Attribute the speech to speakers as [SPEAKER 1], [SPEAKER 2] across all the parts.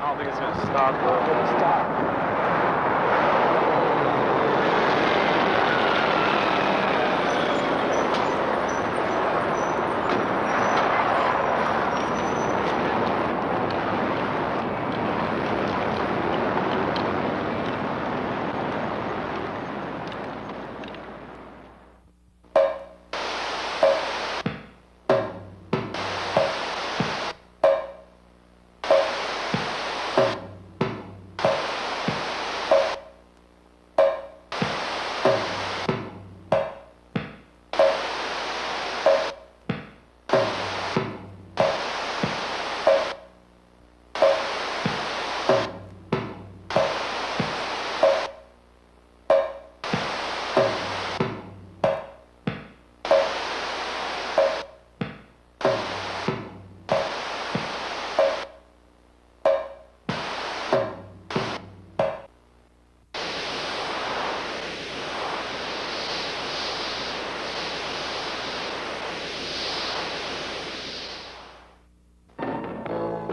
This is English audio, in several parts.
[SPEAKER 1] I don't think it's gonna stop though.
[SPEAKER 2] It's gonna stop.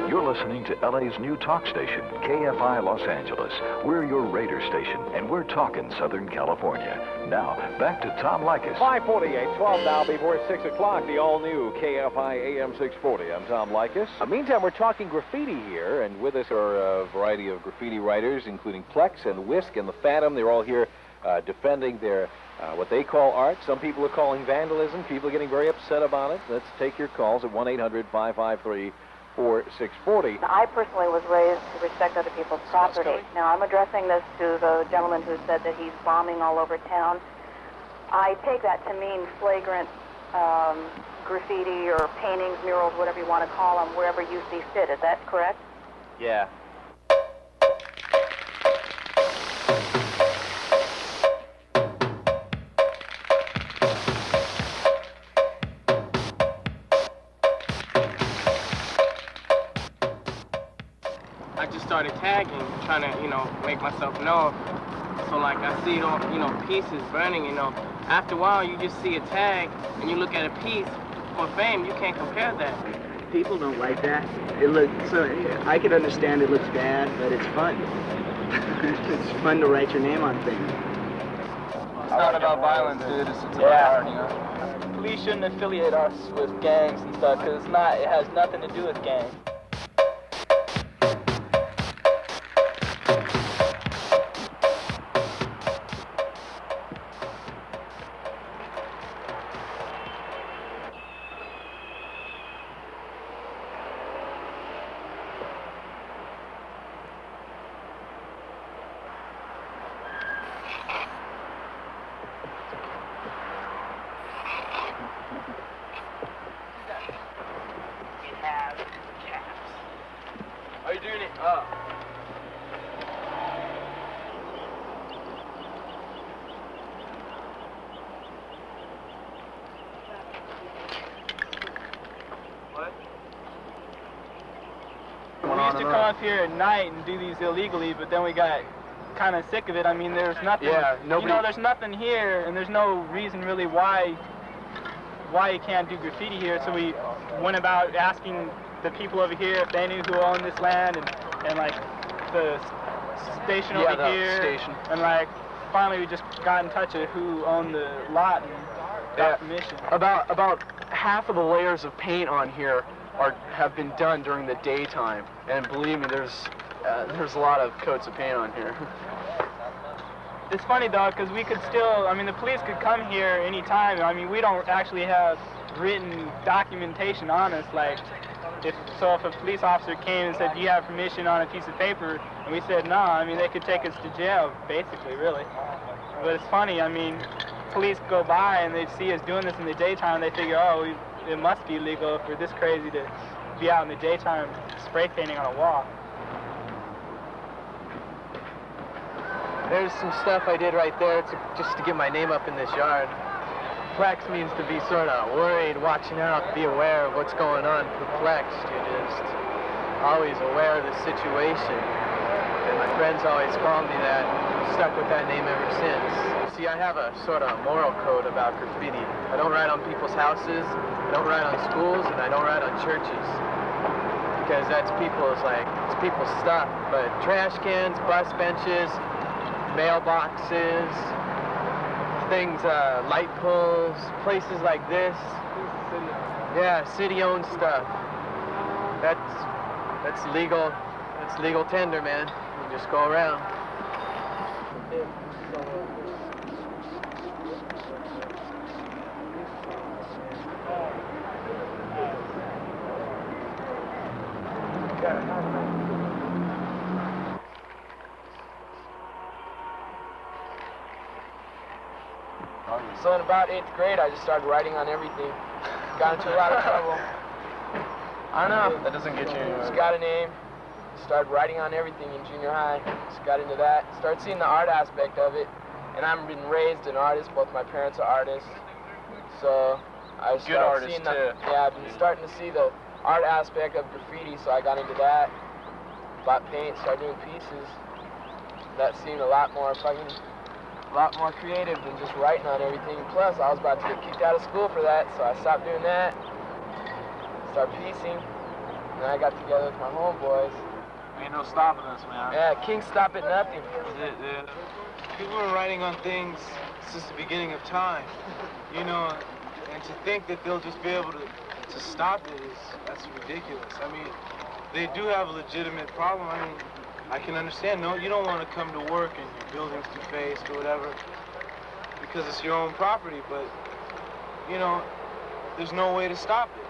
[SPEAKER 3] You're listening to L.A.'s new talk station, KFI Los Angeles. We're your Raider station, and we're talking Southern California. Now, back to Tom Likas.
[SPEAKER 4] 5:48, 12 now before 6 o'clock, the all-new KFI AM 640. I'm Tom Likas. Meantime, we're talking graffiti here, and with us are a variety of graffiti writers, including Plex and Whisk and the Phantom. They're all here defending their what they call art. Some people are calling vandalism. People are getting very upset about it. Let's take your calls at 1-800-553-4640.
[SPEAKER 5] I personally was raised to respect other people's property. Now, I'm addressing this to the gentleman who said that he's bombing all over town. I take that to mean flagrant graffiti or paintings, murals, whatever you want to call them, wherever you see fit. Is that correct?
[SPEAKER 1] Yeah.
[SPEAKER 6] I just started tagging, trying to, make myself known. So like I see, pieces burning, After a while, you just see a tag, and you look at a piece for fame, you can't compare that.
[SPEAKER 2] People don't like that. It looks so. I could understand it looks bad, but it's fun. It's fun to write your name on things.
[SPEAKER 1] It's not about violence, dude. It's about art,
[SPEAKER 7] Police shouldn't affiliate us with gangs and stuff, because it has nothing to do with gangs.
[SPEAKER 1] How you doing it? What?
[SPEAKER 7] We used to come up here at night and do these illegally, but then we got kind of sick of it. I mean, there's nothing.
[SPEAKER 1] Yeah, nobody.
[SPEAKER 7] There's nothing here, and there's no reason really why you can't do graffiti here. So we went about asking the people over here if they knew who owned this land, and like the station over here.
[SPEAKER 1] Station.
[SPEAKER 7] And like finally we just got in touch with who owned the lot and got permission.
[SPEAKER 1] About half of the layers of paint on here have been done during the daytime, and believe me, there's a lot of coats of paint on here.
[SPEAKER 7] It's funny though, because we could still, the police could come here anytime. We don't actually have written documentation on us. Like, if a police officer came and said, do you have permission on a piece of paper? And we said no, they could take us to jail, basically, really. But it's funny, police go by and they see us doing this in the daytime, they figure, it must be legal if we're this crazy to be out in the daytime spray painting on a wall.
[SPEAKER 1] There's some stuff I did right there just to get my name up in this yard. Plex means to be sort of worried, watching out, be aware of what's going on. Perplexed, you're just always aware of the situation. And my friends always call me that. Stuck with that name ever since. See, I have a sort of moral code about graffiti. I don't write on people's houses, I don't write on schools, and I don't write on churches. because it's people's stuff. But trash cans, bus benches, mailboxes, things, light poles, places like this. Yeah, city-owned stuff. That's legal. That's legal tender, man. You just go around.
[SPEAKER 8] So in about 8th grade, I just started writing on everything. Got into a lot of trouble. I don't know.
[SPEAKER 1] That doesn't get you anywhere.
[SPEAKER 8] Just got a name. Started writing on everything in junior high. Just got into that. Started seeing the art aspect of it. And I've been raised an artist. Both my parents are artists. So I started seeing I've been starting to see the art aspect of graffiti. So I got into that. Bought paint. Started doing pieces. That seemed a lot more creative than just writing on everything. Plus, I was about to get kicked out of school for that, so I stopped doing that. Started piecing. And then I got together with my homeboys.
[SPEAKER 6] Ain't no stopping us, man.
[SPEAKER 8] Yeah, King stop at nothing.
[SPEAKER 6] Yeah. People are writing on things since the beginning of time, you know, and to think that they'll just be able to stop it that's ridiculous. I mean, they do have a legitimate problem. I mean, I can understand. No, you don't want to come to work and your building's defaced or whatever because it's your own property, but, you know, there's no way to stop it.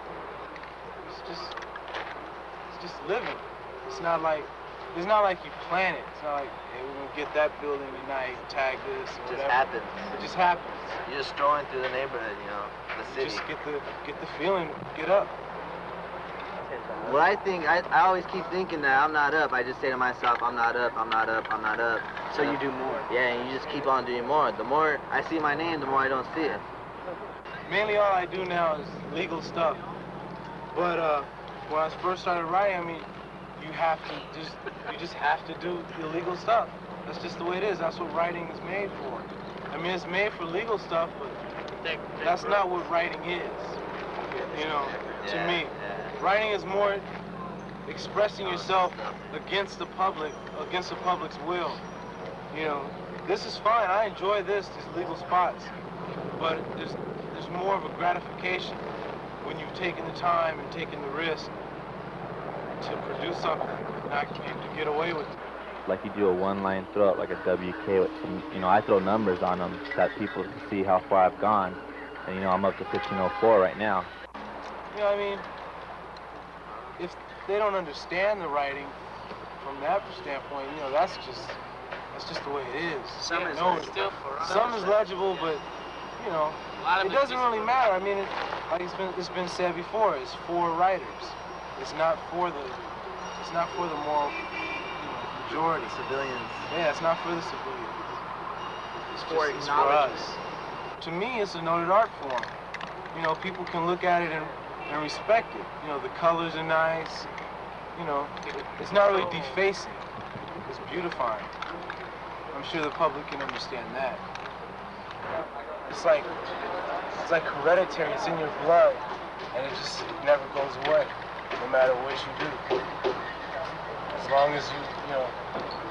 [SPEAKER 6] It's just living. It's not like you plan it. It's not like, hey, we're gonna get that building tonight, tag this, or whatever.
[SPEAKER 2] It just happens.
[SPEAKER 6] It just happens.
[SPEAKER 2] You're just strolling through the neighborhood, you know, the city.
[SPEAKER 6] Just get the feeling, get up.
[SPEAKER 2] Well, I think, I always keep thinking that I'm not up. I just say to myself, I'm not up, I'm not up, I'm not up.
[SPEAKER 1] So you do more.
[SPEAKER 2] Yeah, and you just keep on doing more. The more I see my name, the more I don't see it.
[SPEAKER 6] Mainly all I do now is legal stuff. But when I first started writing, I mean, you just have to do illegal stuff. That's just the way it is. That's what writing is made for. I mean, it's made for legal stuff, but that's not what writing is, you know, to me. Writing is more expressing yourself against the public, against the public's will. You know, this is fine. I enjoy these legal spots, but there's more of a gratification when you've taken the time and taken the risk to produce something and to get away with it.
[SPEAKER 9] Like you do a one-line throw, like a WK with some, you know, I throw numbers on them that people can see how far I've gone. And, you know, I'm up to 1504 right now.
[SPEAKER 6] You know, I mean, if they don't understand the writing from that standpoint, you know, that's just the way it is. Some is legible, but you know, it doesn't really matter. I mean, like it's been said before, it's for writers. It's not for the moral, you know, majority.
[SPEAKER 2] Civilians.
[SPEAKER 6] Yeah, it's not for the civilians. It's for us. To me, it's a noted art form. You know, people can look at it and respect it. You know, the colors are nice. You know, it's not really defacing. It's beautifying. I'm sure the public can understand that. It's like hereditary. It's in your blood, and it never goes away, no matter what you do. As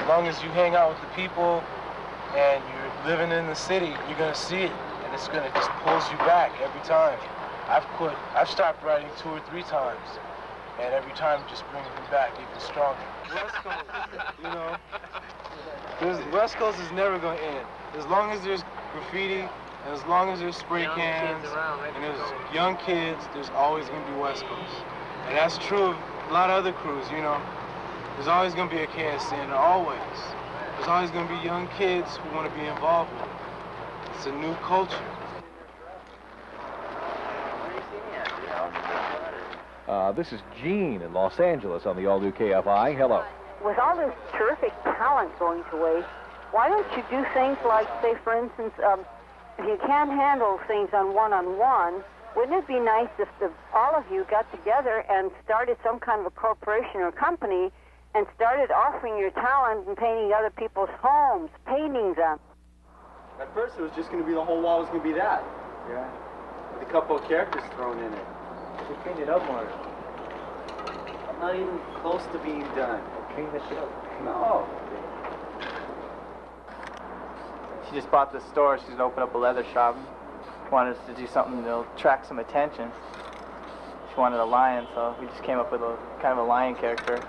[SPEAKER 6] long as you hang out with the people and you're living in the city, you're gonna see it, and it's gonna just pulls you back every time. I've stopped writing 2 or 3 times, and every time it just brings me back even stronger. West Coast, you know, West Coast is never going to end. As long as there's graffiti, and as long as there's spray cans, and there's young kids, there's always going to be West Coast. And that's true of a lot of other crews, you know. There's always going to be a KSN, always. There's always going to be young kids who want to be involved with it. It's a new culture.
[SPEAKER 4] This is Gene in Los Angeles on the all-new KFI. Hello.
[SPEAKER 5] With all this terrific talent going to waste, why don't you do things like, say, for instance, if you can't handle things on one-on-one, wouldn't it be nice if all of you got together and started some kind of a corporation or company and started offering your talent and painting other people's homes, painting them?
[SPEAKER 2] At first, it was just going to be the whole wall was going to be that. Yeah. With a couple of characters thrown in it.
[SPEAKER 1] We painted up more.
[SPEAKER 2] Not even close to being done.
[SPEAKER 9] Clean this shit up.
[SPEAKER 2] No.
[SPEAKER 7] She just bought this store. She's gonna open up a leather shop. Wanted us to do something that'll attract some attention. She wanted a lion, so we just came up with a kind of a lion character.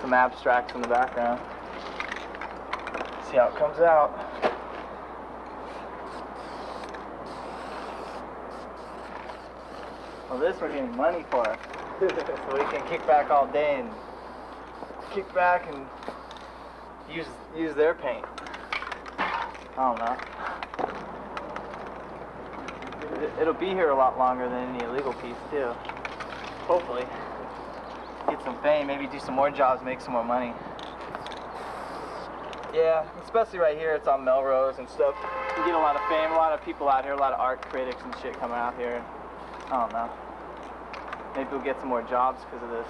[SPEAKER 7] Some abstracts in the background. See how it comes out. Well, this we're getting money for. So we can kick back all day and kick back and use their paint. I don't know. It'll be here a lot longer than any illegal piece too. Hopefully. Get some fame, maybe do some more jobs, make some more money. Yeah, especially right here, it's on Melrose and stuff. You get a lot of fame, a lot of people out here, a lot of art critics and shit coming out here. I don't know. Maybe we'll get some more jobs because of this.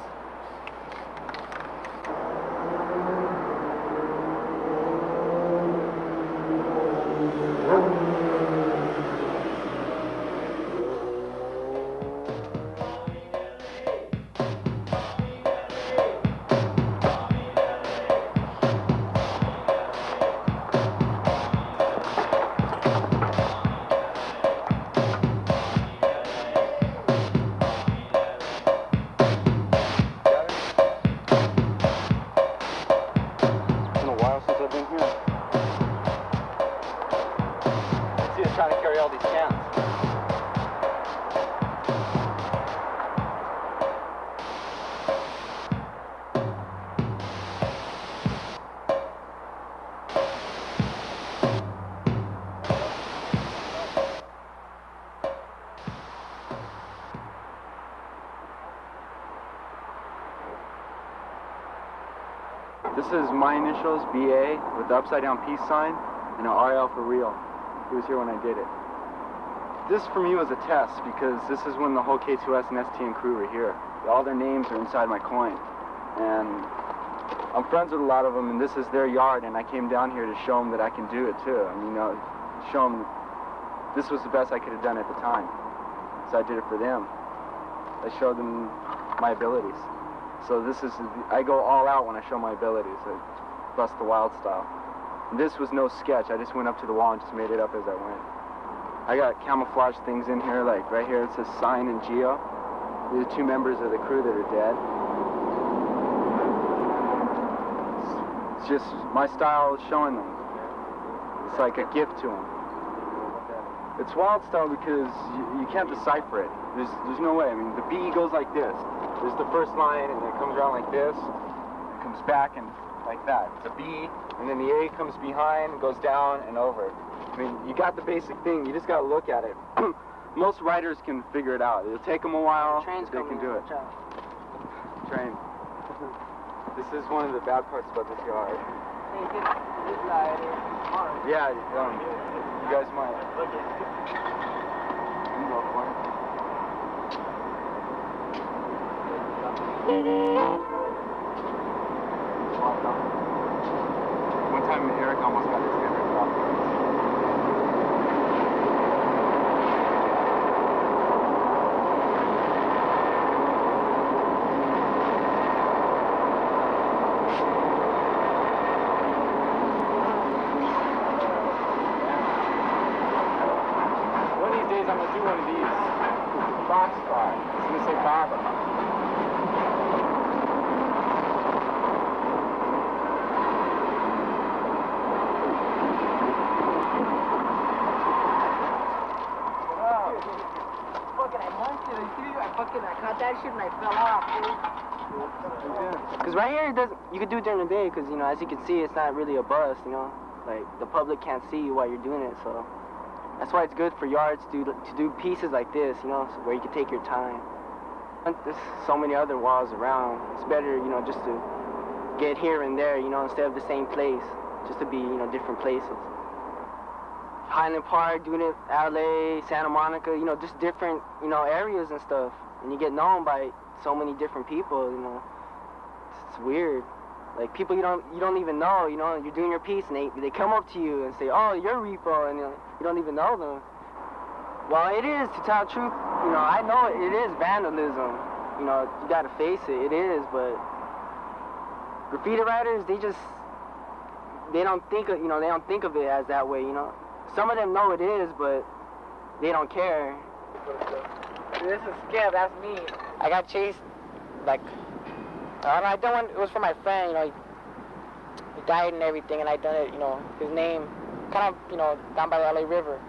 [SPEAKER 7] Trying to carry all these cans.
[SPEAKER 2] This is my initials, BA, with the upside down peace sign, and an RL for real. He was here when I did it. This for me was a test because this is when the whole K2S and STN crew were here. All their names are inside my coin. And I'm friends with a lot of them, and this is their yard, and I came down here to show them that I can do it too. I mean, show them this was the best I could have done at the time. So I did it for them. I showed them my abilities. So I go all out when I show my abilities. I bust the wild style. This was no sketch. I just went up to the wall and just made it up as I went. I got camouflage things in here, like right here it says Sign and Geo. These are two members of the crew that are dead. It's just my style is showing them. It's like a gift to them. It's wild style because you can't decipher it. There's no way. I mean, the B goes like this. There's the first line, and it comes around like this. It comes back and like that. It's a B, and then the A comes behind and goes down and over. I mean, you got the basic thing. You just got to look at it. Most writers can figure it out. It'll take them a while. They can do it. Train. This is one of the bad parts about this yard. Yeah, you guys might. You go for it. One time Eric almost got his head ripped off. One of these days I'm going to do one of these. Boxcar. It's going to say Barbara.
[SPEAKER 10] I caught that shit and I fell off, dude. Because right here, you could do it during the day because, as you can see, it's not really a bus, Like, the public can't see you while you're doing it, so that's why it's good for yards to do pieces like this, where you can take your time. There's so many other walls around. It's better, just to get here and there, instead of the same place, just to be, different places. Highland Park, doing it, L.A., Santa Monica, just different, areas and stuff. And you get known by so many different people, It's weird. Like, people you don't even know, you're doing your piece and they come up to you and say, oh, you're Repo, and you don't even know them. Well, it is, to tell the truth, I know it is vandalism. you know, you gotta face it. It is, but graffiti writers, they don't think of, they don't think of it as that way, you know. Some of them know it is, but they don't care.
[SPEAKER 11] This is Skip, that's me. I got chased, like, I done one, it was for my friend, you know, he died and everything, and I done it, you know, his name, kind of, you know, down by the L.A. River.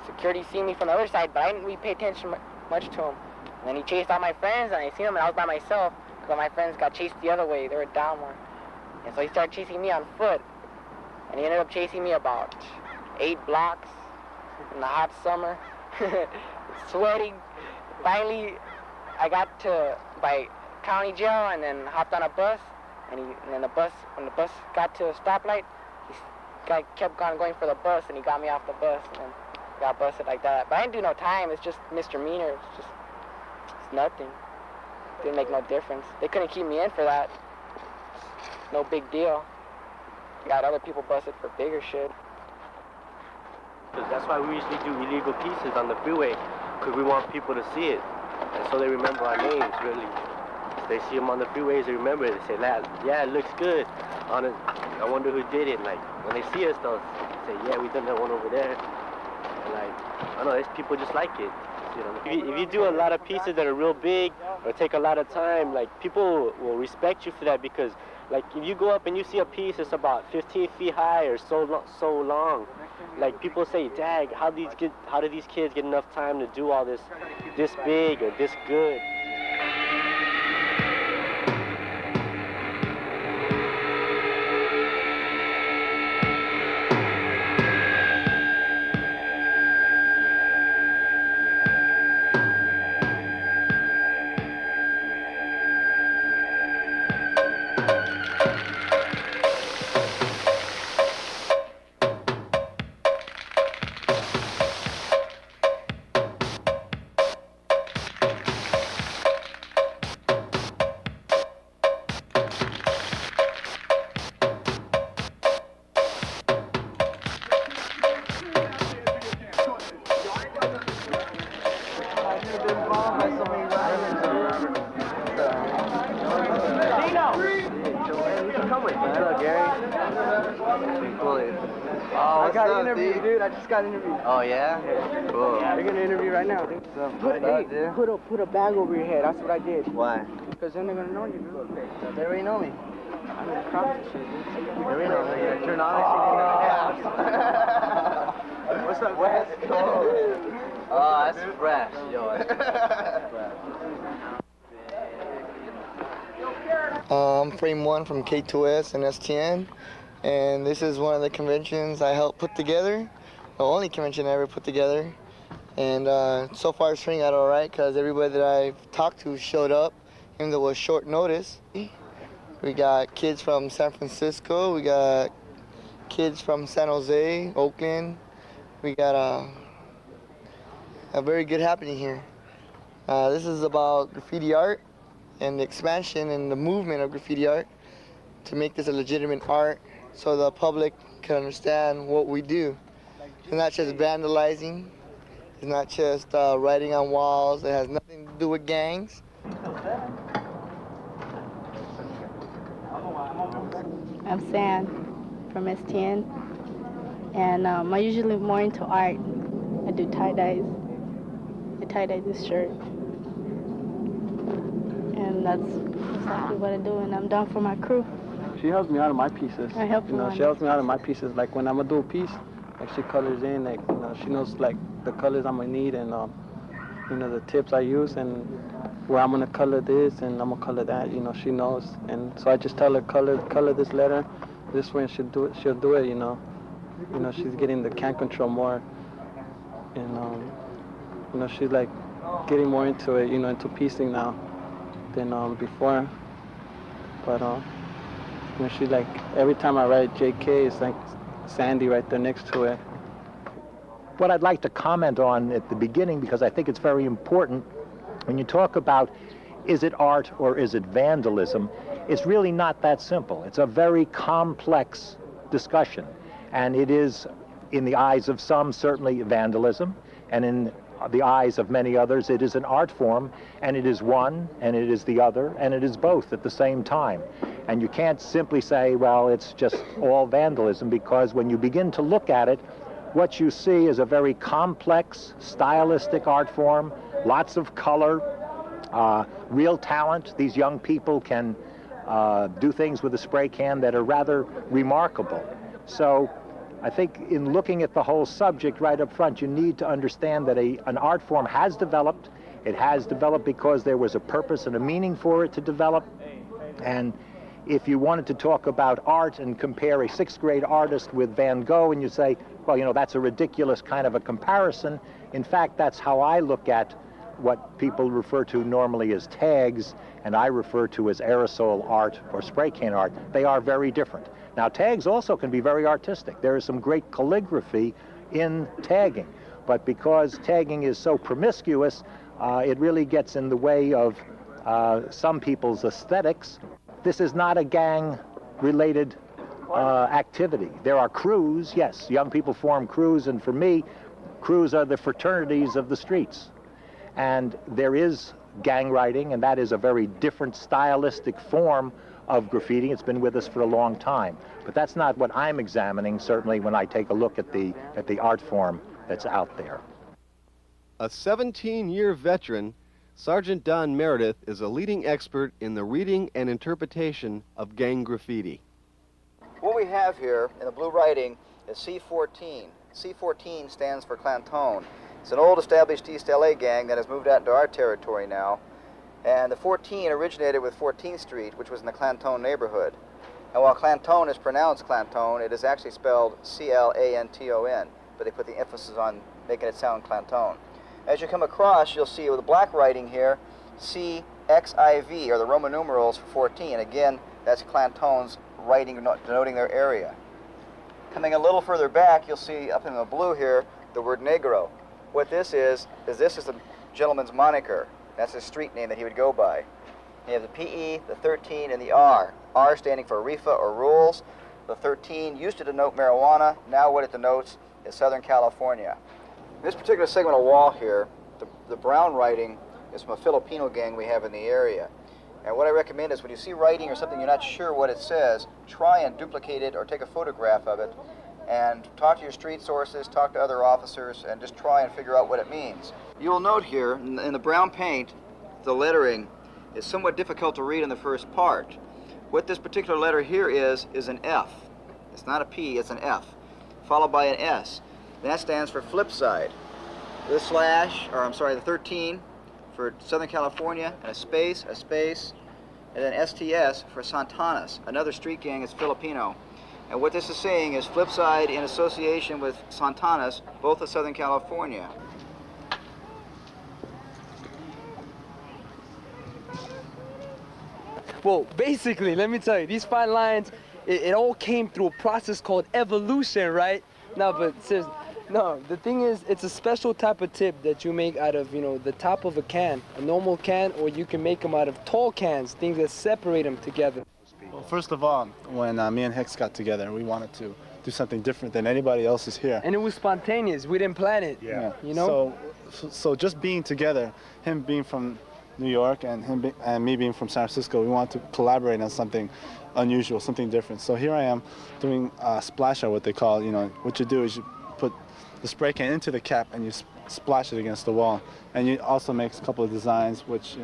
[SPEAKER 11] Security seen me from the other side, but I didn't really pay attention much to him. And then he chased all my friends, and I seen him, and I was by myself, because my friends got chased the other way, they were down more. And so he started chasing me on foot, and he ended up chasing me about 8 blocks in the hot summer, sweating. Finally, I got to by county jail and then hopped on a bus, and then when the bus got to a stoplight, he kept going for the bus, and he got me off the bus, and then got busted like that. But I didn't do no time. It's just misdemeanor. It's nothing. Didn't make no difference. They couldn't keep me in for that. No big deal. Got other people busted for bigger shit.
[SPEAKER 12] That's why we usually do illegal pieces on the freeway, because we want people to see it, and so they remember our names, really. If they see them on the freeways, they remember it. They say, yeah, it looks good. I wonder who did it. Like, when they see us, they'll say, yeah, we done that one over there. And like, I don't know, there's people just like it. If you do a lot of pieces that are real big or take a lot of time, like, people will respect you for that, because like, if you go up and you see a piece that's about 15 feet high or so long, like, people say, Dag, how do these kids get enough time to do all this big or this good?
[SPEAKER 10] I just got interviewed.
[SPEAKER 12] Oh, yeah? Cool.
[SPEAKER 10] They're gonna interview right now, dude. Put a bag over your head. That's what I did.
[SPEAKER 12] Why?
[SPEAKER 10] Because then they're gonna know you, dude.
[SPEAKER 12] They already know me.
[SPEAKER 10] I'm in the crowd and shit, dude.
[SPEAKER 12] They already know me. You're a journalist. What's up, West? Oh, that's fresh. Yo, that's fresh.
[SPEAKER 13] I'm Frame 1 from K2S and STN, and this is one of the conventions I helped put together, the only convention I ever put together, and so far it's turning out all right because everybody that I've talked to showed up, even though it was short notice. We got kids from San Francisco, we got kids from San Jose, Oakland. We got a very good happening here. This is about graffiti art and the expansion and the movement of graffiti art to make this a legitimate art so the public can understand what we do. It's not just vandalizing, it's not just writing on walls, it has nothing to do with gangs.
[SPEAKER 14] I'm San from STN, and I'm usually more into art. I do tie-dyes. I tie-dye this shirt. And that's exactly what I do, and I'm done for my crew.
[SPEAKER 15] She helps me out of my pieces.
[SPEAKER 14] I help
[SPEAKER 15] you know, she helps me out of my pieces. Like when I'm gonna do a piece, like she colors in, like she knows like the colors I'm gonna need and the tips I use and where I'm gonna color this and I'm gonna color that. She knows, and so I just tell her color this letter, this way, and she'll do it. She's getting the can control more, and she's like getting more into it, into piecing now than before. But she's like, every time I write JK, it's like Sandy right there next to it.
[SPEAKER 16] What I'd like to comment on at the beginning, because I think it's very important, when you talk about is it art or is it vandalism, it's really not that simple. It's a very complex discussion, and it is, in the eyes of some, certainly vandalism, and in the eyes of many others, it is an art form, and it is one, and it is the other, and it is both at the same time. And you can't simply say, well, it's just all vandalism, because when you begin to look at it, what you see is a very complex, stylistic art form, lots of color, real talent. These young people can do things with a spray can that are rather remarkable. So I think in looking at the whole subject right up front, you need to understand that an art form has developed. It has developed because there was a purpose and a meaning for it to develop. And if you wanted to talk about art and compare a 6th grade artist with Van Gogh, and you say, well, you know, that's a ridiculous kind of a comparison. In fact, that's how I look at what people refer to normally as tags, and I refer to as aerosol art or spray can art. They are very different. Now, tags also can be very artistic. There is some great calligraphy in tagging, but because tagging is so promiscuous, it really gets in the way of some people's aesthetics. This is not a gang-related activity. There are crews, yes, young people form crews, and for me, crews are the fraternities of the streets. And there is gang writing, and that is a very different stylistic form of graffiti. It's been with us for a long time. But that's not what I'm examining, certainly, when I take a look at the art form that's out there.
[SPEAKER 17] A 17-year veteran, Sergeant Don Meredith is a leading expert in the reading and interpretation of gang graffiti.
[SPEAKER 18] What we have here in the blue writing is C14. C14 stands for Clantone. It's an old established East LA gang that has moved out into our territory now. And the 14 originated with 14th Street, which was in the Clantone neighborhood. And while Clantone is pronounced Clantone, it is actually spelled C-L-A-N-T-O-N, but they put the emphasis on making it sound Clantone. As you come across, you'll see with the black writing here, C-X-I-V, are the Roman numerals for 14. Again, that's Clantone's writing denoting their area. Coming a little further back, you'll see up in the blue here, the word negro. What this is this is the gentleman's moniker. That's his street name that he would go by. You have the P-E, the 13, and the R. R standing for RIFA or rules. The 13 used to denote marijuana. Now what it denotes is Southern California. In this particular segment of wall here, the brown writing is from a Filipino gang we have in the area. And what I recommend is when you see writing or something you're not sure what it says, try and duplicate it or take a photograph of it and talk to your street sources, talk to other officers, and just try and figure out what it means. You'll note here, in the brown paint, the lettering is somewhat difficult to read in the first part. What this particular letter here is an F. It's not a P, it's an F, followed by an S. And that stands for flip side. The slash, or I'm sorry, the 13 for Southern California, and a space, and then STS for Santanas. Another street gang is Filipino. And what this is saying is Flipside in association with Santanas, both of Southern California.
[SPEAKER 19] Well, basically, let me tell you, these fine lines, it all came through a process called evolution, right? No, but seriously, no, the thing is, it's a special type of tip that you make out of, the top of a can, a normal can, or you can make them out of tall cans, things that separate them together.
[SPEAKER 20] Well, first of all, when me and Hicks got together, we wanted to do something different than anybody else is here.
[SPEAKER 19] And it was spontaneous. We didn't plan it.
[SPEAKER 20] Yeah.
[SPEAKER 19] You know?
[SPEAKER 20] So just being together, him being from New York and me being from San Francisco, we wanted to collaborate on something unusual, something different. So here I am doing splash art, what they call, what you do is you put the spray can into the cap and you splash it against the wall. And you also make a couple of designs, which,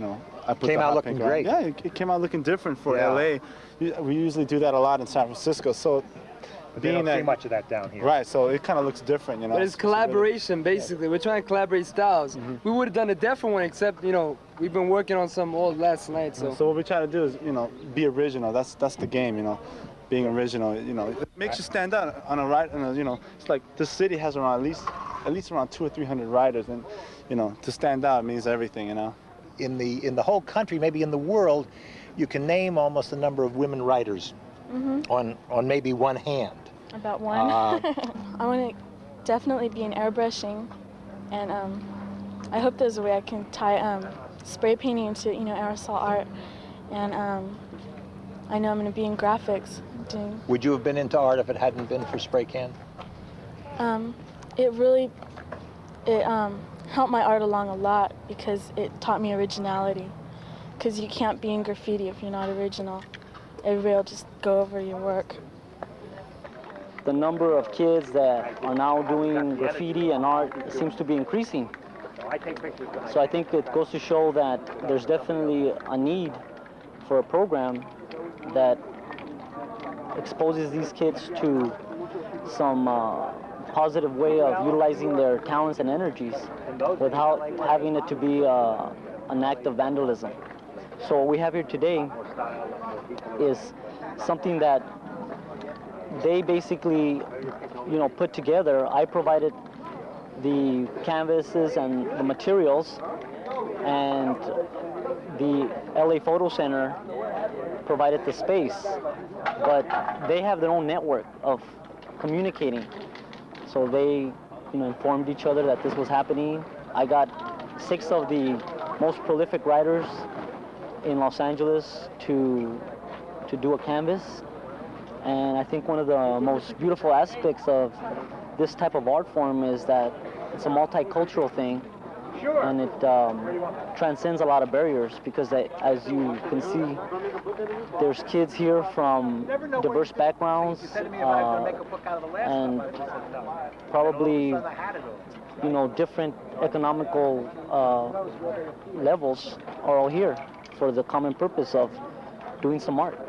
[SPEAKER 20] I put
[SPEAKER 16] came out looking great.
[SPEAKER 20] Yeah, it came out looking different for LA. We usually do that a lot in San Francisco. So
[SPEAKER 16] but they don't see much of that down here.
[SPEAKER 20] Right, so it kind of looks different,
[SPEAKER 19] But it's collaboration, basically. We're trying to collaborate styles. We would have done a different one, except, we've been working on some all last night, so.
[SPEAKER 20] So what we try to do is, be original. That's the game, being original, it makes you stand out on a ride, it's like this city has around at least around 200 or 300 riders, and, to stand out means everything,
[SPEAKER 16] In the whole country, maybe in the world, you can name almost the number of women writers on maybe one hand.
[SPEAKER 21] About one. I want to definitely be in airbrushing, and I hope there's a way I can tie spray painting into aerosol art, and I know I'm going to be in graphics.
[SPEAKER 16] Would you have been into art if it hadn't been for spray can?
[SPEAKER 21] It helped my art along a lot because it taught me originality. Because you can't be in graffiti if you're not original. Everybody will just go over your work.
[SPEAKER 3] The number of kids that are now doing graffiti and art seems to be increasing. So I think it goes to show that there's definitely a need for a program that exposes these kids to some positive way of utilizing their talents and energies without having it to be an act of vandalism. So what we have here today is something that they basically, put together. I provided the canvases and the materials, and the LA Photo Center provided the space, but they have their own network of communicating. So they, informed each other that this was happening. I got 6 of the most prolific writers in Los Angeles to do a canvas. And I think one of the most beautiful aspects of this type of art form is that it's a multicultural thing, and it transcends a lot of barriers because, as you can see, there's kids here from diverse backgrounds and probably, different economical levels are all here for the common purpose of doing some art.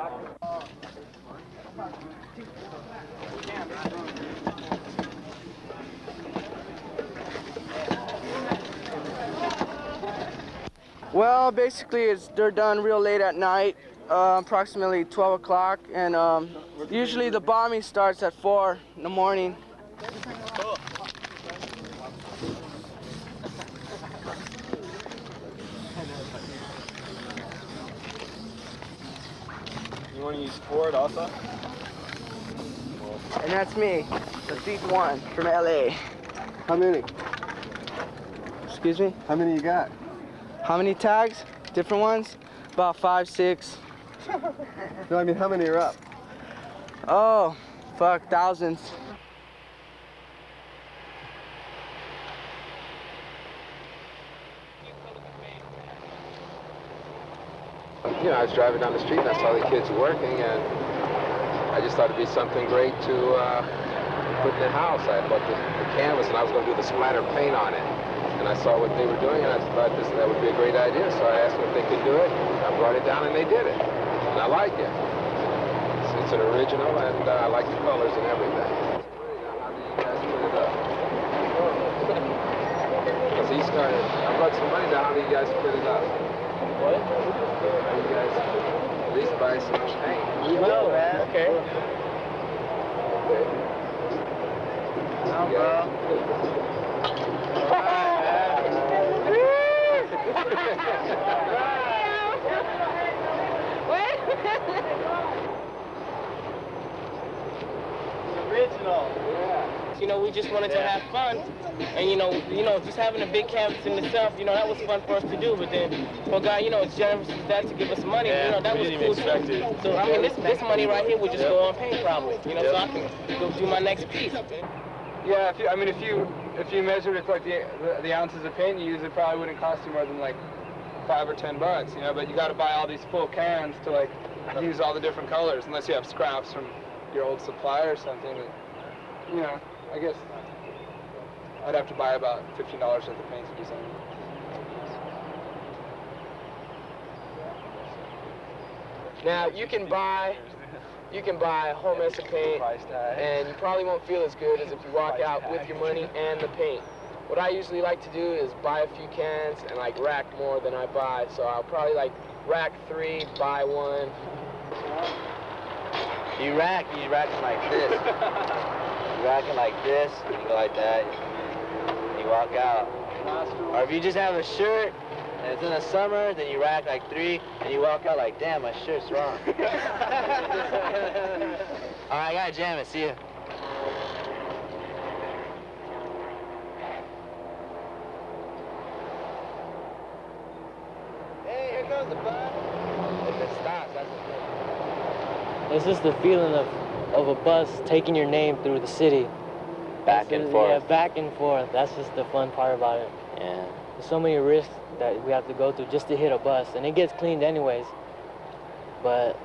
[SPEAKER 19] Well, basically, they're done real late at night, approximately 12 o'clock, and usually the bombing starts at 4 in the morning.
[SPEAKER 2] You want to use Ford also?
[SPEAKER 19] And that's me, the thief one from L.A.
[SPEAKER 2] How many?
[SPEAKER 19] Excuse me?
[SPEAKER 2] How many you got?
[SPEAKER 19] How many tags? Different ones? About 5, 6.
[SPEAKER 2] No, I mean, how many are up?
[SPEAKER 19] Oh, fuck, thousands.
[SPEAKER 22] I was driving down the street and I saw the kids working, and I just thought it'd be something great to put in the house. I bought the canvas and I was going to do the splatter paint on it. And I saw what they were doing, and I thought that would be a great idea. So I asked them if they could do it. I brought it down, and they did it. And I like it. It's an original, and I like the colors and everything. How do you guys put it up? Because he started. I brought some money down. How do you guys put it up? What? How do you guys at least buy some paint?
[SPEAKER 19] We will, man. Okay.
[SPEAKER 22] No, bro.
[SPEAKER 19] Original.
[SPEAKER 6] Yeah. We just wanted to have fun, and just having a big canvas in itself, that was fun for us to do. But then, God, it's generous as that to give us money.
[SPEAKER 2] Yeah,
[SPEAKER 6] that was cool too. So I mean, this money right here would just go on paint probably. So I can go do my next piece.
[SPEAKER 7] Yeah, if you measured it like the ounces of paint you use, it probably wouldn't cost you more than like $5 or $10, But you got to buy all these full cans to use all the different colors, unless you have scraps from your old supplier or something. But, I guess I'd have to buy about $15 worth of paint to do something.
[SPEAKER 8] Now you can buy a whole mess of paint, and you probably won't feel as good as if you walk out with your money and the paint. What I usually like to do is buy a few cans and rack more than I buy. So I'll probably rack 3, buy 1.
[SPEAKER 9] You rack like this. You rack it like this, and you go like that, and you walk out. Or if you just have a shirt, and it's in the summer, then you rack like 3, and you walk out like, damn, my shirt's wrong. All right, I gotta jam it, see ya.
[SPEAKER 8] Hey, here comes the bus.
[SPEAKER 9] If it stops, that's the thing.
[SPEAKER 23] It's just the feeling of a bus taking your name through the city.
[SPEAKER 9] Back and forth.
[SPEAKER 23] Yeah, back and forth. That's just the fun part about it. And there's so many risks that we have to go through just to hit a bus, and it gets cleaned anyways. But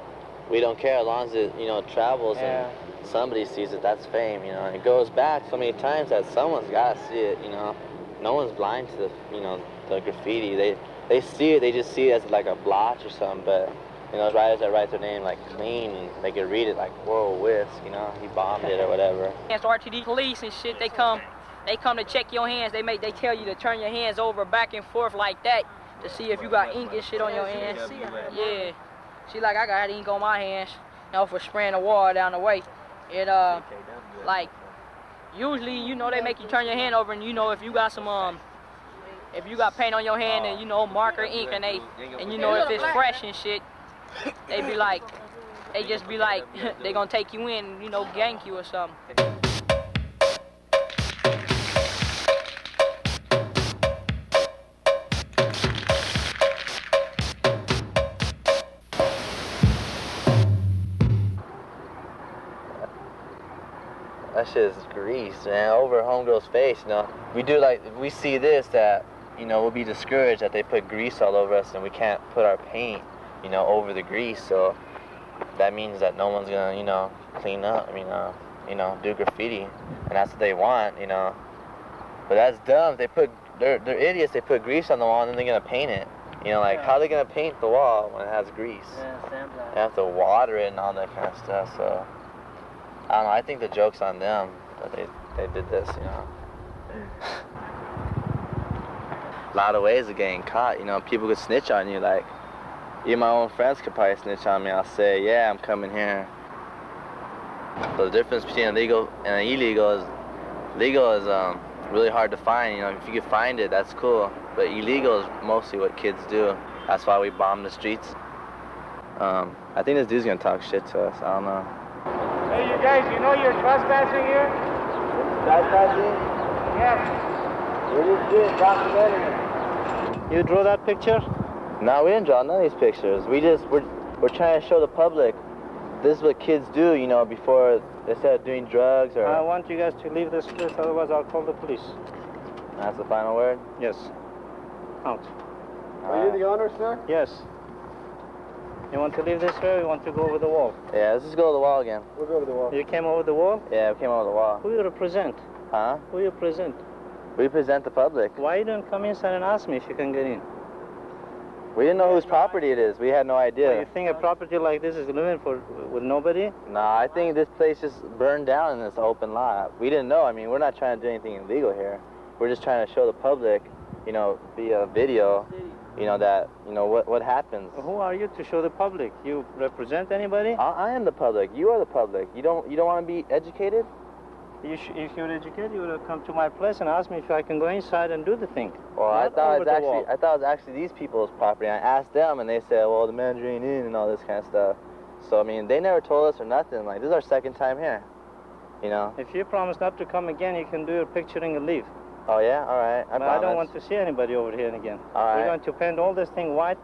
[SPEAKER 9] we don't care as long as it, you know, travels
[SPEAKER 23] yeah.
[SPEAKER 9] and somebody sees it. That's fame, you know. It goes back so many times that someone's got to see it, you know. No one's blind to the, you know, the graffiti. They see it. They just see it as like a blotch or something. But you know, writers that write their name like clean, and they can read it like, whoa, Whisk, you know, he bombed it or whatever.
[SPEAKER 1] Against RTD police and shit, they come to check your hands. They tell you to turn your hands over back and forth like that to see if you got ink and shit on your hands. Yeah. See, like I got ink on my hands, you know, for spraying the water down the way. It like usually, you know, they make you turn your hand over, and you know if you got some if you got paint on your hand and you know marker ink, and you know if it's fresh and shit, they just be like they gonna take you in, you know, gank you or something.
[SPEAKER 9] That shit is grease, man, over homegirl's face, you know. We do like, if we see this, that, you know, we'll be discouraged that they put grease all over us and we can't put our paint, you know, over the grease. So that means that no one's gonna, you know, clean up, you know, do graffiti. And that's what they want, you know. But that's dumb. They're idiots. They put grease on the wall and then they're gonna paint it. You know, like, how are they gonna paint the wall when it has grease?
[SPEAKER 23] Yeah,
[SPEAKER 9] they have to water it and all that kind of stuff, so. I don't know, I think the joke's on them that they did this, you know. A lot of ways of getting caught, you know, people could snitch on you, like, even my own friends could probably snitch on me. I'll say, yeah, I'm coming here. So the difference between illegal and illegal is, legal is really hard to find, you know. If you can find it, that's cool. But illegal is mostly what kids do. That's why we bomb the streets. I think this dude's gonna talk shit to us, I don't know.
[SPEAKER 4] Hey, you guys, you know you're trespassing here?
[SPEAKER 9] Trespassing?
[SPEAKER 4] Yes.
[SPEAKER 9] What is this documentary?
[SPEAKER 3] You drew that picture?
[SPEAKER 9] No, we didn't draw none of these pictures. We're trying to show the public this is what kids do, you know, before they start doing drugs or...
[SPEAKER 3] I want you guys to leave this place, otherwise I'll call the police.
[SPEAKER 9] That's the final word?
[SPEAKER 3] Yes. Out.
[SPEAKER 17] Are you the owner, sir?
[SPEAKER 3] Yes. You want to leave this way or you want to go over the wall?
[SPEAKER 9] Yeah, let's just go to the wall again.
[SPEAKER 17] We'll go to the wall.
[SPEAKER 3] You came over the wall?
[SPEAKER 9] Yeah, we came over the wall.
[SPEAKER 3] Who you represent?
[SPEAKER 9] Huh?
[SPEAKER 3] Who you present?
[SPEAKER 9] We present the public.
[SPEAKER 3] Why you didn't come inside and ask me if you can get in?
[SPEAKER 9] We didn't know whose property it is. We had no idea.
[SPEAKER 3] So you think a property like this is living with nobody?
[SPEAKER 9] Nah, I think this place just burned down in this open lot. We didn't know. I mean, we're not trying to do anything illegal here. We're just trying to show the public, you know, via video, you know, that, you know, what happens.
[SPEAKER 3] Who are you to show the public? You represent anybody?
[SPEAKER 9] I am the public. You are the public. You don't want to be educated?
[SPEAKER 3] If you're educated, you would have come to my place and asked me if I can go inside and do the thing.
[SPEAKER 9] Well, I thought it was actually these people's property. I asked them, and they said, well, the manager ain't in and all this kind of stuff. So I mean, they never told us or nothing. Like, this is our second time here, you know.
[SPEAKER 3] If you promise not to come again, you can do your picturing and leave.
[SPEAKER 9] Oh yeah, all right.
[SPEAKER 3] I don't want to see anybody over here again.
[SPEAKER 9] All right.
[SPEAKER 3] We're going to paint all this thing white.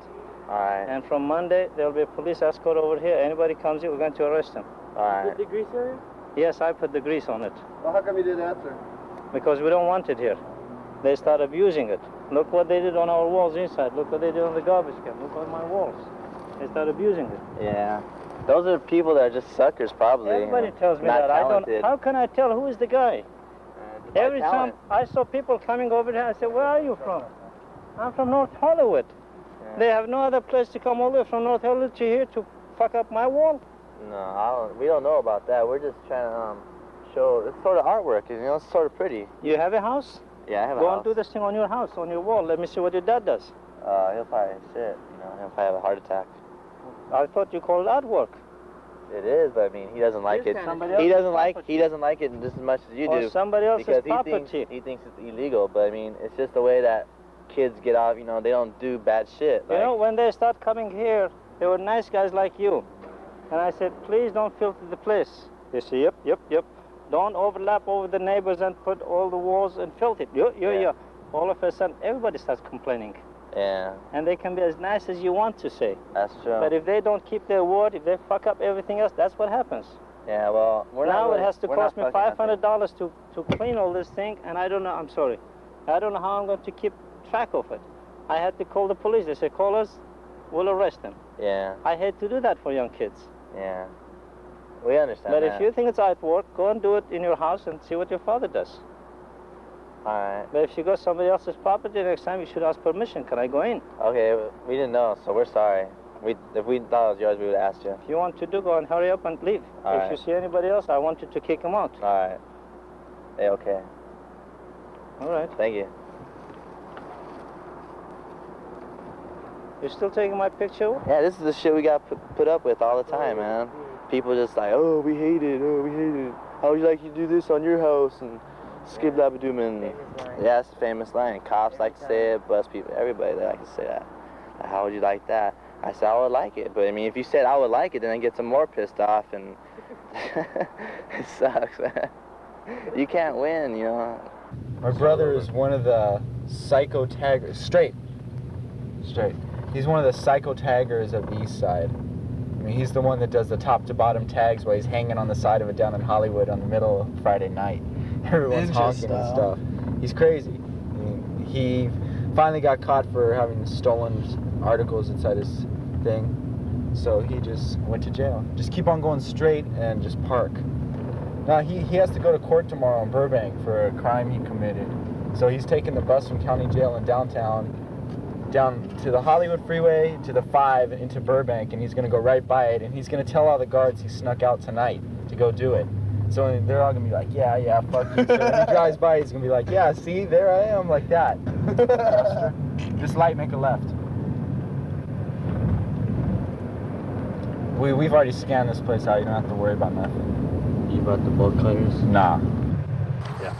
[SPEAKER 9] All right.
[SPEAKER 3] And from Monday, there'll be a police escort over here. Anybody comes here, we're going to arrest them.
[SPEAKER 9] All right.
[SPEAKER 4] Put the grease area?
[SPEAKER 3] Yes, I put the grease on it.
[SPEAKER 17] Well, how come you did that, sir?
[SPEAKER 3] Because we don't want it here. They start abusing it. Look what they did on our walls inside. Look what they did on the garbage can. Look on my walls. They start abusing it.
[SPEAKER 9] Yeah. Those are people that are just suckers, probably.
[SPEAKER 3] Everybody tells me
[SPEAKER 9] not
[SPEAKER 3] that.
[SPEAKER 9] Talented.
[SPEAKER 3] How can I tell who is the guy? Every time I saw people coming over here, I said, where are you from? I'm from North Hollywood. Yeah. They have no other place to come all the way from North Hollywood to here to fuck up my wall.
[SPEAKER 9] No, we don't know about that. We're just trying to show, it's sort of artwork, you know, it's sort of pretty.
[SPEAKER 3] You have a house?
[SPEAKER 9] Yeah, I have a
[SPEAKER 3] house.
[SPEAKER 9] house.
[SPEAKER 3] Go and do this thing on your house, on your wall. Let me see what your dad does.
[SPEAKER 9] He'll probably, he'll probably have a heart attack.
[SPEAKER 3] I thought you called it artwork.
[SPEAKER 9] It is, but I mean, he doesn't like it. He doesn't like it just as much as you do.
[SPEAKER 3] Or somebody else's property.
[SPEAKER 9] He thinks it's illegal, but I mean, it's just the way that kids get off, you know, they don't do bad shit.
[SPEAKER 3] You know, when they start coming here, they were nice guys like you. And I said, please don't filter the place. They say, yep. Don't overlap over the neighbors and put all the walls and filter it. Yeah. All of a sudden, everybody starts complaining.
[SPEAKER 9] Yeah.
[SPEAKER 3] And they can be as nice as you want to say.
[SPEAKER 9] That's true.
[SPEAKER 3] But if they don't keep their word, if they fuck up everything else, that's what happens.
[SPEAKER 9] Yeah, well,
[SPEAKER 3] now it has to cost me $500 to clean all this thing, and I don't know, I'm sorry. I don't know how I'm going to keep track of it. I had to call the police. They said, call us, we'll arrest them.
[SPEAKER 9] Yeah.
[SPEAKER 3] I hate to do that for young kids.
[SPEAKER 9] Yeah. We understand
[SPEAKER 3] But
[SPEAKER 9] that.
[SPEAKER 3] if you think it's artwork, go and do it in your house and see what your father does.
[SPEAKER 9] All right.
[SPEAKER 3] But if you go somebody else's property next time, you should ask permission. Can I go in?
[SPEAKER 9] Okay, we didn't know, so we're sorry. If we thought it was yours, we would have asked you.
[SPEAKER 3] If you want to do, go and hurry up and leave.
[SPEAKER 9] All
[SPEAKER 3] if
[SPEAKER 9] right.
[SPEAKER 3] you see anybody else, I want you to kick them out.
[SPEAKER 9] All right. Hey, okay.
[SPEAKER 3] All right.
[SPEAKER 9] Thank you.
[SPEAKER 3] You're still taking my picture?
[SPEAKER 9] Yeah, this is the shit we got put up with all the time, man. People just like, oh, we hate it, oh, we hate it. How would you like to do this on your house? And skip labadoom and yeah, it's a famous line. Cops like to say it, bus people, everybody they like to say that. How would you like that? I said I would like it, but I mean, if you said I would like it, then I get some more pissed off, and it sucks, man. You can't win, you know.
[SPEAKER 2] My brother is one of the psycho taggers. Straight. He's one of the psycho taggers of the East Side. I mean, he's the one that does the top to bottom tags while he's hanging on the side of it down in Hollywood on the middle of Friday night. Everyone's honking and stuff. He's crazy. I mean, he finally got caught for having stolen articles inside his thing, so he just went to jail. Just keep on going straight and just park. Now he has to go to court tomorrow in Burbank for a crime he committed. So he's taking the bus from county jail in downtown down to the Hollywood freeway to the 5 into Burbank, and he's going to go right by it, and he's going to tell all the guards he snuck out tonight to go do it. So they're all going to be like, yeah, fuck you. So when he drives by, he's going to be like, yeah, see, there I am, like that. This light, make a left. We've already scanned this place out. You don't have to worry about nothing.
[SPEAKER 3] You brought the bolt cutters?
[SPEAKER 2] Nah.
[SPEAKER 3] Yeah.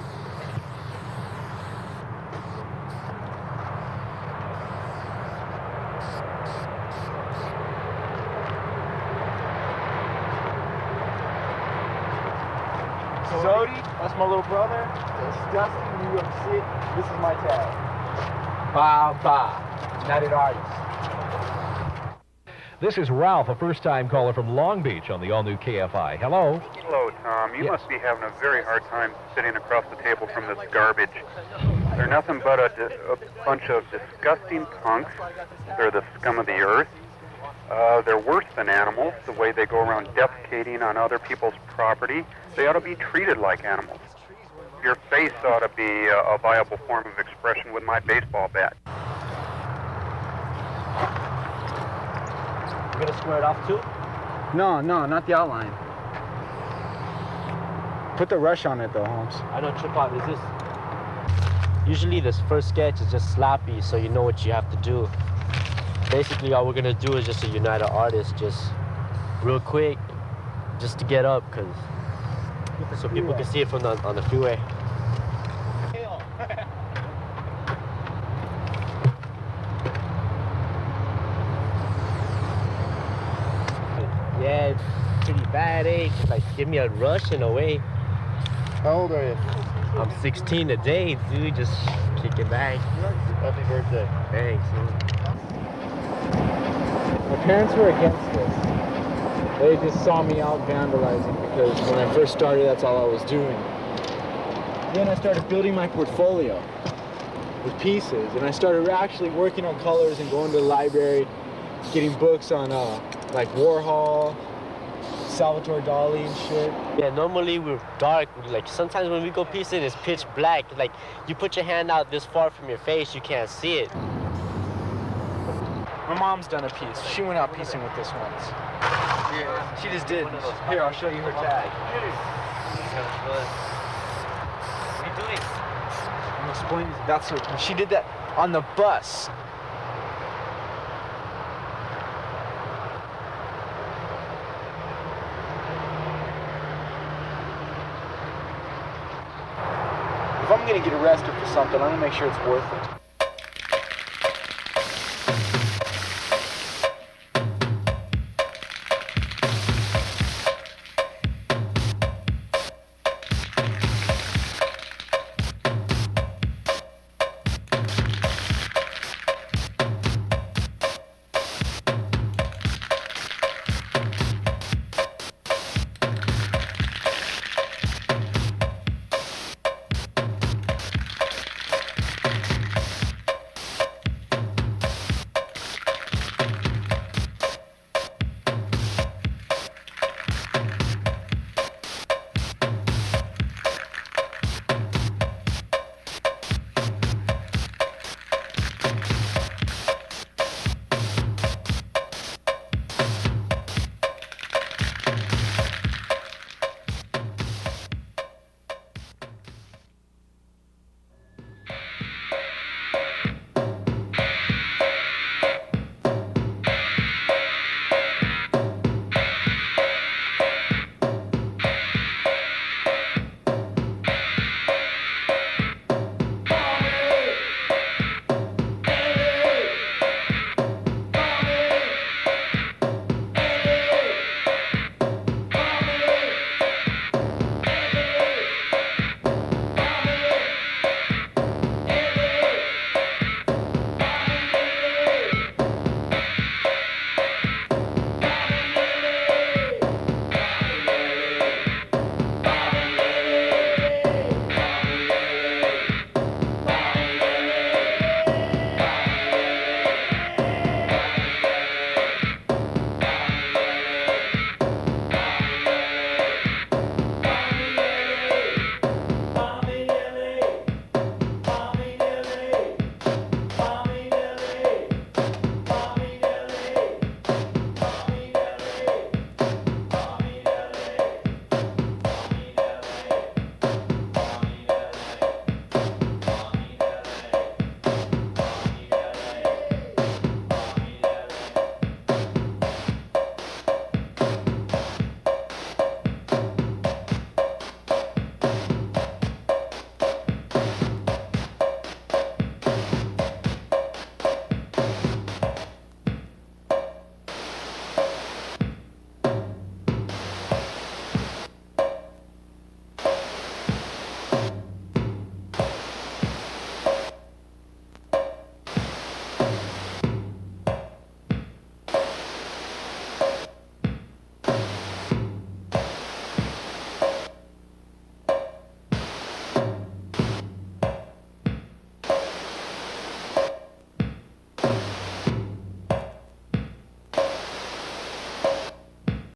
[SPEAKER 2] Zodi, that's my little brother. That's Dustin, New York City. This is my tag. United Artists.
[SPEAKER 5] This is Ralph, a first-time caller from Long Beach on the all-new KFI. Hello.
[SPEAKER 10] Hello, Tom. You must be having a very hard time sitting across the table from this garbage. They're nothing but a bunch of disgusting punks. They're the scum of the earth. They're worse than animals, the way they go around defecating on other people's property. They ought to be treated like animals. Your face ought to be a viable form of expression with my baseball bat.
[SPEAKER 3] You gonna square it off too?
[SPEAKER 2] No, not the outline. Put the rush on it though, Holmes.
[SPEAKER 3] I don't trip out. Is this? Usually this first sketch is just sloppy, so you know what you have to do. Basically, all we're gonna do is just a United Artists, just real quick, just to get up, so people can see it from on the freeway. Yeah, it's pretty bad, eh? Just like give me a rush in a way.
[SPEAKER 2] How old are you?
[SPEAKER 3] I'm 16 today, dude. Just kick it back.
[SPEAKER 2] Happy birthday.
[SPEAKER 3] Thanks.
[SPEAKER 2] My parents were against this. They just saw me out vandalizing because when I first started, that's all I was doing. Then I started building my portfolio with pieces, and I started actually working on colors and going to the library, getting books on like Warhol, Salvatore Dali and shit.
[SPEAKER 3] Yeah, normally we're dark. Like sometimes when we go piecing, it's pitch black. Like you put your hand out this far from your face, you can't see it.
[SPEAKER 2] My mom's done a piece. She went out piecing with this once. Yeah, she just did. Here, I'll show you her tag.
[SPEAKER 3] What are you doing?
[SPEAKER 2] I'm explaining. That's her. She did that on the bus. If I'm gonna get arrested for something, I'm gonna make sure it's worth it.